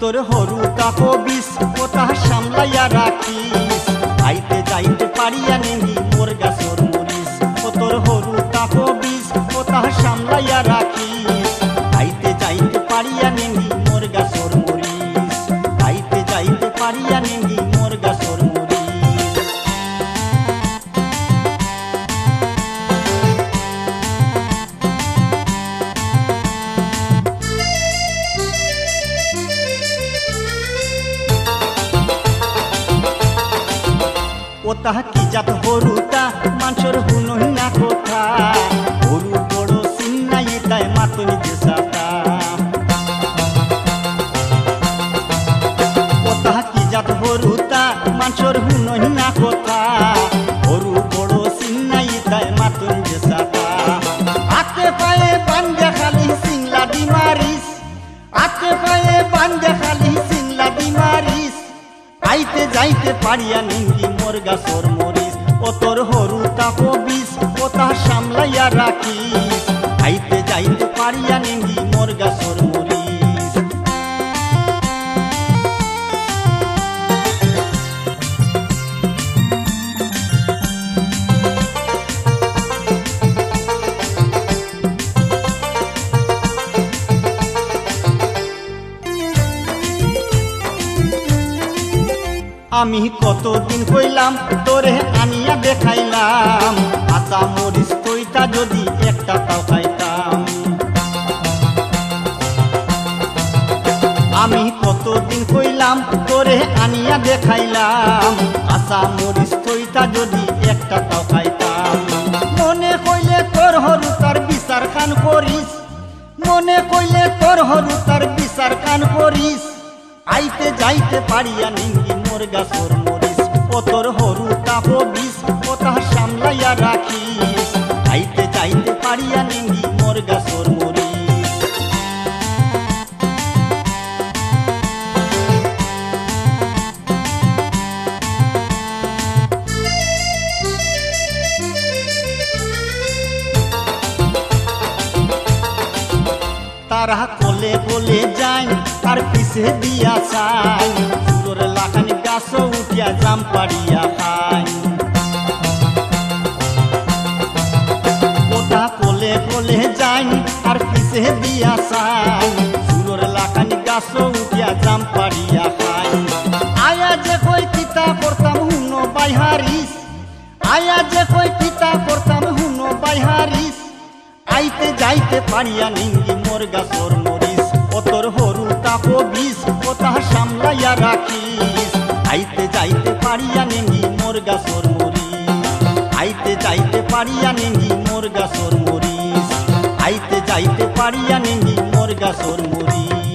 তোর হরু তাকো বিষ কথা সামলাইয়া রাখিস আইতে যাইতে পারিয়া নেঙ্গি মোর গাছর মরিস ও তোর হরু তাকো বিষ কথা সামলাইয়া রাখিস আইতে যাইতে পারিয়া নেঙ্গি মোর গাছর মরিস আইতে যাইতে পারিয়া নেঙ্গি মোর গাছর মরিস। ও তাহা কি জাত হরুতা মানুষের হুনই না কথা হরু বড় সিন্নাই তাই মাতনি দেশাতা ও তাহা কি জাত হরুতা মানুষের হুনই না কথা হরু বড় সিন্নাই তাই মাতনি দেশাতা আতে পায়ে বান্ধে খালি সিংলা দি মারিস আতে পায়ে বান্ধে খালি সিংলা দি মারিস আইতে যাইতে পারিয়া নিঙ্গি মোর গাছর মরিস ও তোর হরু তাকো বিষ কথা সামলাইয়া রাখিস আইতে যাইতে পারিয়া নিঙ্গি মোর গাছর মরিস। আমি কতদিন কইলাম তোরে আনিয়া দেখাইলাম আশা মরিস তৈতা যদি একটা তাও খাইতাম আমি কতদিন কইলাম তোরে আনিয়া দেখাইলাম আশা মরিস তৈতা যদি একটা তাও খাইতাম মনে কইলে তোর হরু তার বিচার কান করিস মনে কইলে তোর হরু তার বিচার কান করিস আইতে যাইতে পারিয়া নিঙ্গি মোর গাছর মরিস ও তোর হরু তাকো বিষ কথা সামলাইয়া রাখিস আইতে যাইতে পারিয়া নিঙ্গি মোর গাছর মরিস। তারা কোলে কোলে যাই আর পিছে দিয়া চাই সুন্দর লাখানি গাছ উঠিয়া জাম পাড়িয়া খাই ওটা কোলে কোলে যাই আর পিছে দিয়া চাই সুন্দর লাখানি গাছ উঠিয়া জাম পাড়িয়া খাই আয়া যে কই পিতা করতাম হুনো বাইহারিস আয়া যে কই পিতা করতাম হুনো বাইহারিস আইতে যাইতে পারিয়া নিঙ্গি মোর গাছর মরিস ও তোর হরু তাকো বিষ কথা সামলাইয়া রাখিস আইতে যাইতে পারিয়া নিঙ্গি মোর গাছর মরিস আইতে যাইতে পারিয়া নিঙ্গি মোর গাছর মরিস আইতে যাইতে পারিয়া নিঙ্গি মোর গাছর মরিস।